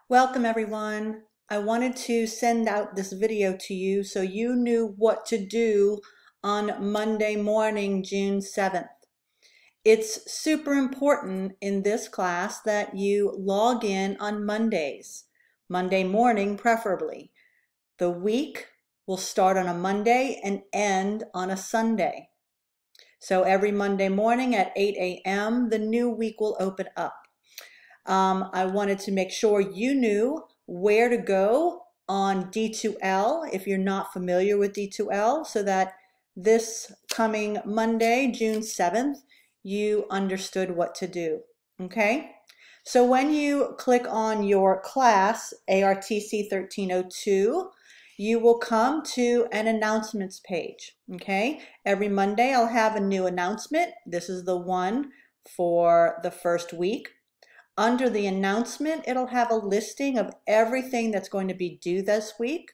Welcome everyone. I wanted to send out this video to you so you knew what to do on Monday morning, June 7th. It's super important in this class that you log in on Mondays, Monday morning preferably. The week will start on a Monday and end on a Sunday. So every Monday morning at 8 a.m. the new week will open up. I wanted to make sure you knew where to go on D2L if you're not familiar with D2L, so that this coming Monday, June 7th, you understood what to do. Okay? So when you click on your class, ARTC 1302, you will come to an announcements page. Okay? Every Monday I'll have a new announcement. This is the one for the first week. Under the announcement, it'll have a listing of everything that's going to be due this week.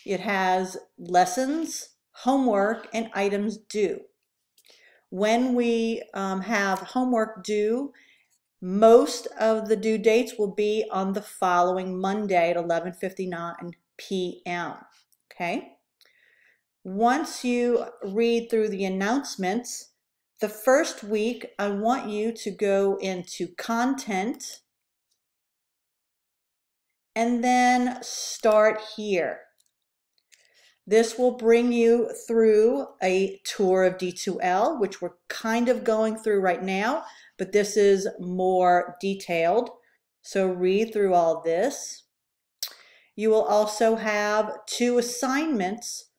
It has lessons, homework, and items due. When we have homework due, most of the due dates will be on the following Monday at 11:59 p.m. Okay? Once you read through the announcements, the first week, I want you to go into content and then start here. This will bring you through a tour of D2L, which we're kind of going through right now, but this is more detailed. So read through all this. You will also have 2 assignments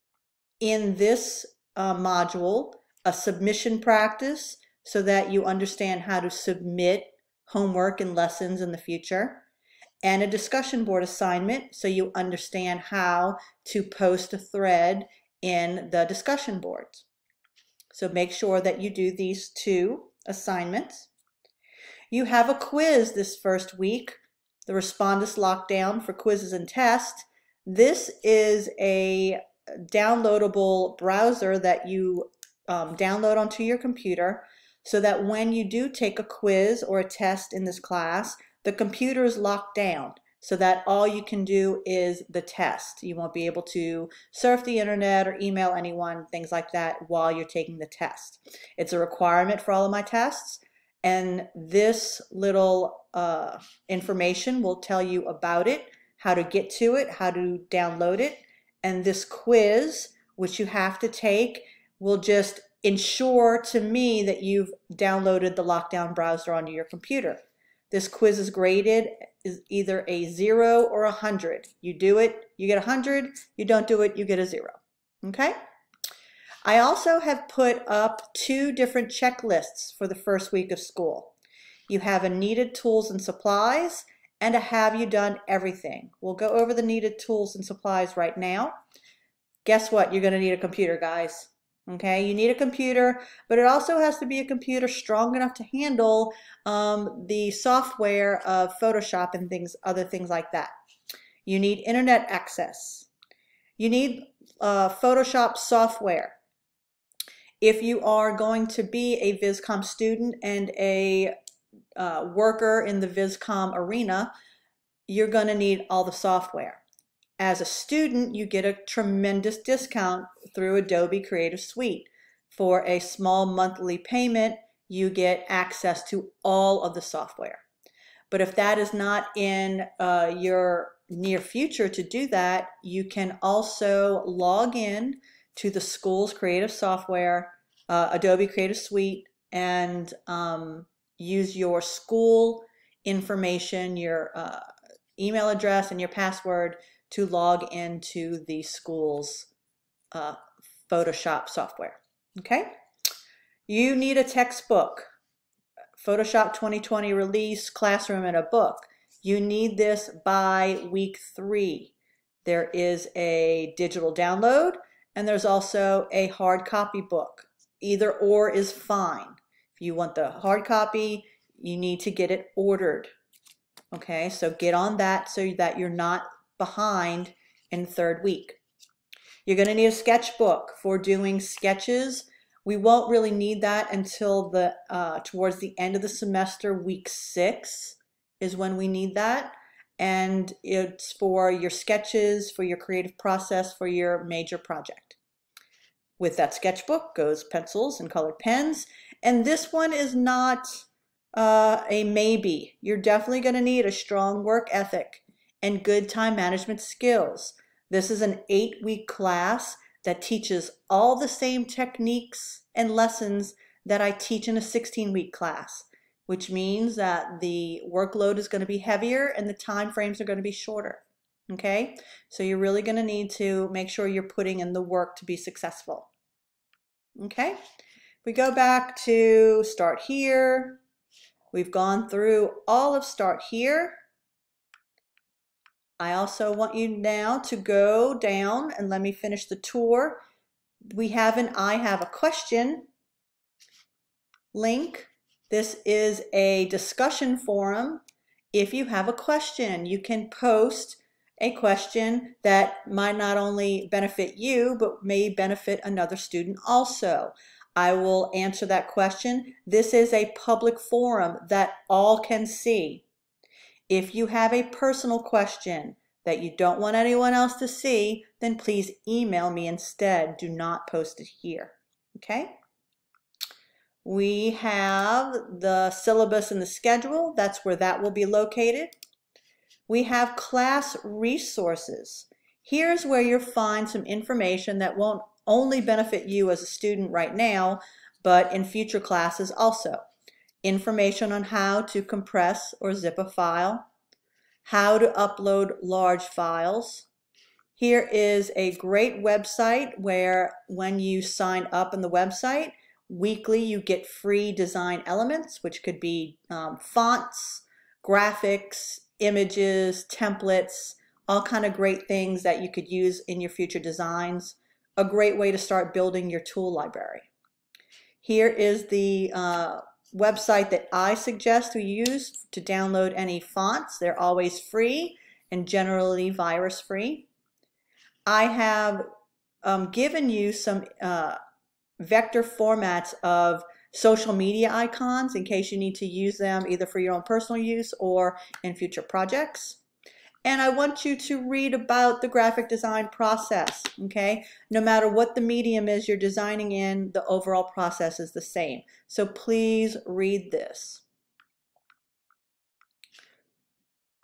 in this module. A submission practice so that you understand how to submit homework and lessons in the future, and a discussion board assignment so you understand how to post a thread in the discussion boards. So make sure that you do these 2 assignments. You have a quiz this first week, the Respondus Lockdown for Quizzes and Tests. This is a downloadable browser that you download onto your computer so that when you do take a quiz or a test in this class, the computer is locked down so that all you can do is the test. You won't be able to surf the internet or email anyone, things like that, while you're taking the test. It's a requirement for all of my tests, and this little information will tell you about it, how to get to it, how to download it, and this quiz, which you have to take, will just ensure to me that you've downloaded the lockdown browser onto your computer. This quiz is graded is either a 0 or 100. You do it, you get 100. You don't do it, you get a 0. Okay? I also have put up 2 different checklists for the first week of school. You have a needed tools and supplies and a have you done everything. We'll go over the needed tools and supplies right now. Guess what? You're going to need a computer, guys. Okay, you need a computer, but it also has to be a computer strong enough to handle the software of Photoshop and other things like that. You need internet access. You need Photoshop software. If you are going to be a VisCom student and a worker in the VisCom arena, you're going to need all the software. As a student, you get a tremendous discount through Adobe Creative Suite. For a small monthly payment, you get access to all of the software. But if that is not in your near future to do that, you can also log in to the school's creative software, Adobe Creative Suite, and use your school information, your email address and your password to log into the school's Photoshop software. Okay? You need a textbook, Photoshop 2020 release, classroom, and a book. You need this by week 3. There is a digital download, and there's also a hard copy book. Either or is fine. If you want the hard copy, you need to get it ordered. Okay, so get on that so that you're not behind in the 3rd week. You're going to need a sketchbook for doing sketches. We won't really need that until towards the end of the semester. Week 6 is when we need that. and it's for your sketches, for your creative process, for your major project. With that sketchbook goes pencils and colored pens, and this one is not a maybe. You're definitely going to need a strong work ethic and good time management skills. This is an 8-week class that teaches all the same techniques and lessons that I teach in a 16-week class, which means that the workload is going to be heavier and the time frames are going to be shorter. Okay, so you're really going to need to make sure you're putting in the work to be successful. Okay, we go back to Start Here. We've gone through all of Start Here. I also want you now to go down and let me finish the tour. We have an I have a question link. This is a discussion forum. If you have a question, you can post a question that might not only benefit you, but may benefit another student also. I will answer that question. This is a public forum that all can see. If you have a personal question that you don't want anyone else to see, then please email me instead. Do not post it here. Okay? We have the syllabus and the schedule. That's where that will be located. We have class resources. Here's where you'll find some information that won't only benefit you as a student right now, but in future classes also. Information on how to compress or zip a file, how to upload large files. Here is a great website where when you sign up on the website, weekly you get free design elements, which could be fonts, graphics, images, templates, all kind of great things that you could use in your future designs. A great way to start building your tool library. Here is the website that I suggest we use to download any fonts. They're always free and generally virus free. I have given you some vector formats of social media icons in case you need to use them either for your own personal use or in future projects. And I want you to read about the graphic design process, okay? No matter what the medium is you're designing in, the overall process is the same. So please read this.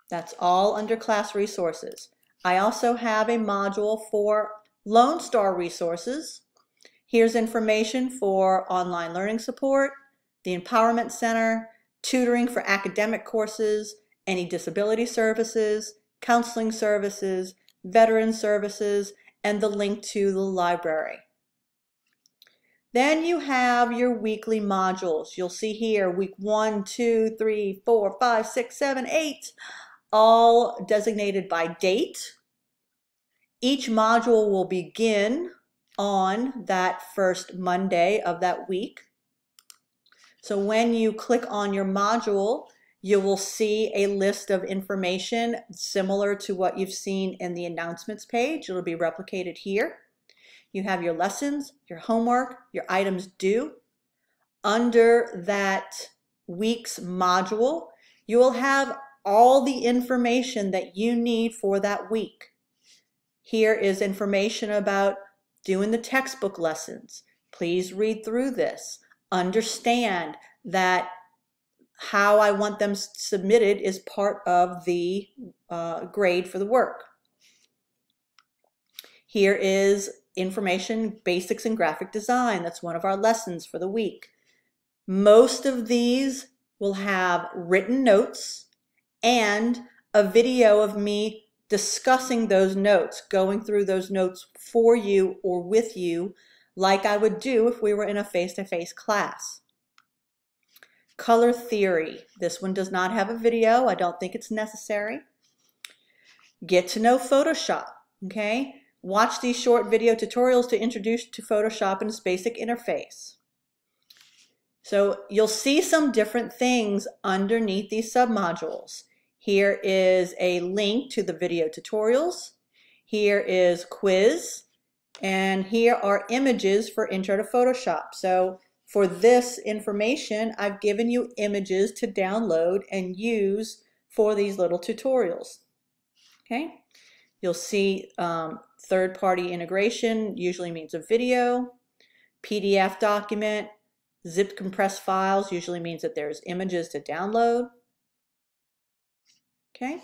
That's all under class resources. I also have a module for Lone Star resources. Here's information for online learning support, the Empowerment Center, tutoring for academic courses, any disability services, counseling services, veteran services, and the link to the library. Then you have your weekly modules. You'll see here week 1, 2, 3, 4, 5, 6, 7, 8, all designated by date. Each module will begin on that first Monday of that week. So when you click on your module, you will see a list of information similar to what you've seen in the announcements page. It'll be replicated here. You have your lessons, your homework, your items due. Under that week's module, you will have all the information that you need for that week. Here is information about doing the textbook lessons. Please read through this. Understand that how I want them submitted is part of the grade for the work. Here is information, basics in graphic design. That's one of our lessons for the week. Most of these will have written notes and a video of me discussing those notes, going through those notes for you or with you, like I would do if we were in a face-to-face class. Color theory. This one does not have a video. I don't think it's necessary. Get to know Photoshop, okay? Watch these short video tutorials to introduce to Photoshop and its basic interface. So you'll see some different things underneath these submodules. Here is a link to the video tutorials. Here is quiz. And here are images for Intro to Photoshop. So for this information, I've given you images to download and use for these little tutorials. Okay, you'll see third-party integration usually means a video, PDF document, zip compressed files usually means that there's images to download. Okay,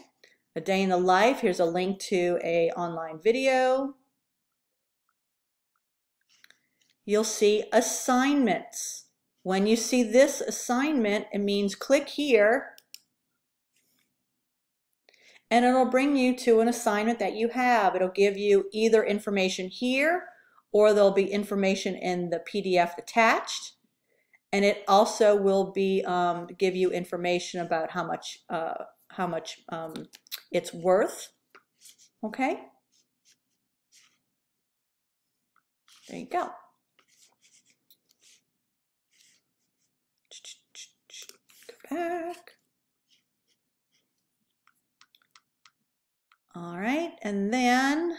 a day in the life, here's a link to an online video. You'll see assignments. When you see this assignment, it means click here and it'll bring you to an assignment that you have. It'll give you either information here or there'll be information in the PDF attached. And it also will be give you information about how much it's worth. Okay, there you go. Go back. All right, and then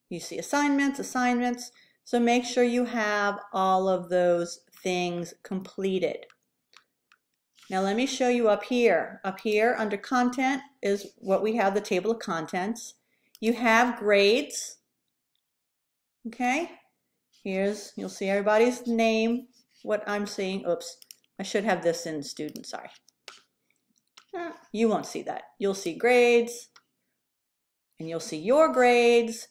you see assignments. So make sure you have all of those things completed. Now let me show you up here. Up here under content is what we have, the table of contents. You have grades. Okay, you'll see everybody's name, what I'm seeing. Oops, I should have this in student, sorry. You won't see that. You'll see grades, and you'll see your grades.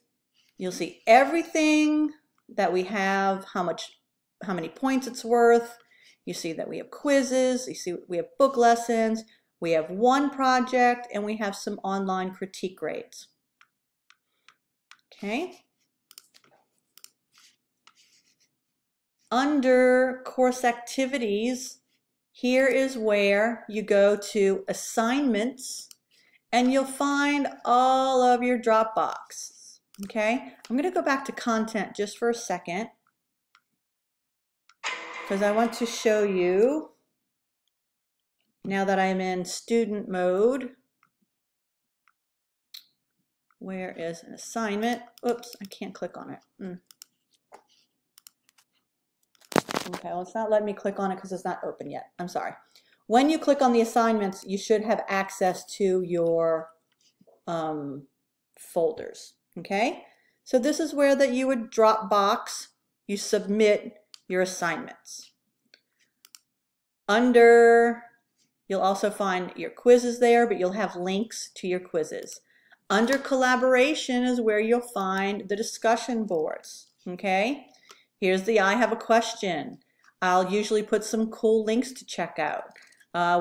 You'll see everything that we have, how many points it's worth. You see that we have quizzes, you see we have book lessons, we have one project, and we have some online critique grades. Okay. Under course activities, here is where you go to assignments and you'll find all of your Dropbox. Okay, I'm going to go back to content just for a second because I want to show you, now that I'm in student mode, where is an assignment? Oops, I can't click on it. Okay, well, it's not letting me click on it because it's not open yet. I'm sorry. When you click on the assignments, you should have access to your folders. Okay, so this is where that you would Dropbox, you submit your assignments. Under, you'll also find your quizzes there, but you'll have links to your quizzes. Under collaboration is where you'll find the discussion boards. Okay, here's the I have a question. I'll usually put some cool links to check out.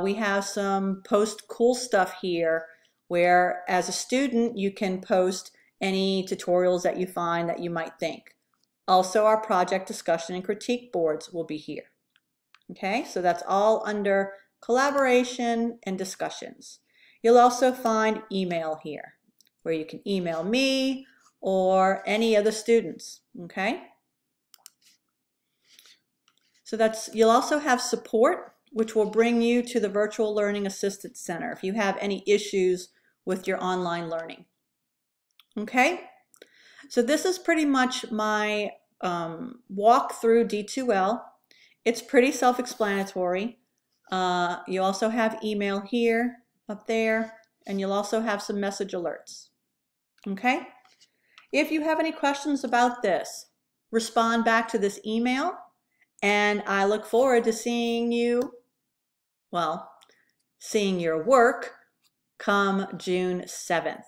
We have some post cool stuff here where as a student you can post any tutorials that you find that you might think. Also our project discussion and critique boards will be here. Okay, so that's all under collaboration and discussions. You'll also find email here where you can email me or any other students. Okay, so you'll also have support, which will bring you to the Virtual Learning Assistance Center if you have any issues with your online learning. Okay, so this is pretty much my walk through D2L. It's pretty self-explanatory. You also have email here, up there, and you'll also have some message alerts. Okay, if you have any questions about this, respond back to this email, and I look forward to seeing you, well, seeing your work come June 7th.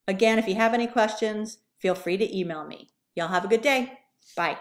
Again, if you have any questions, feel free to email me. Y'all have a good day. Bye.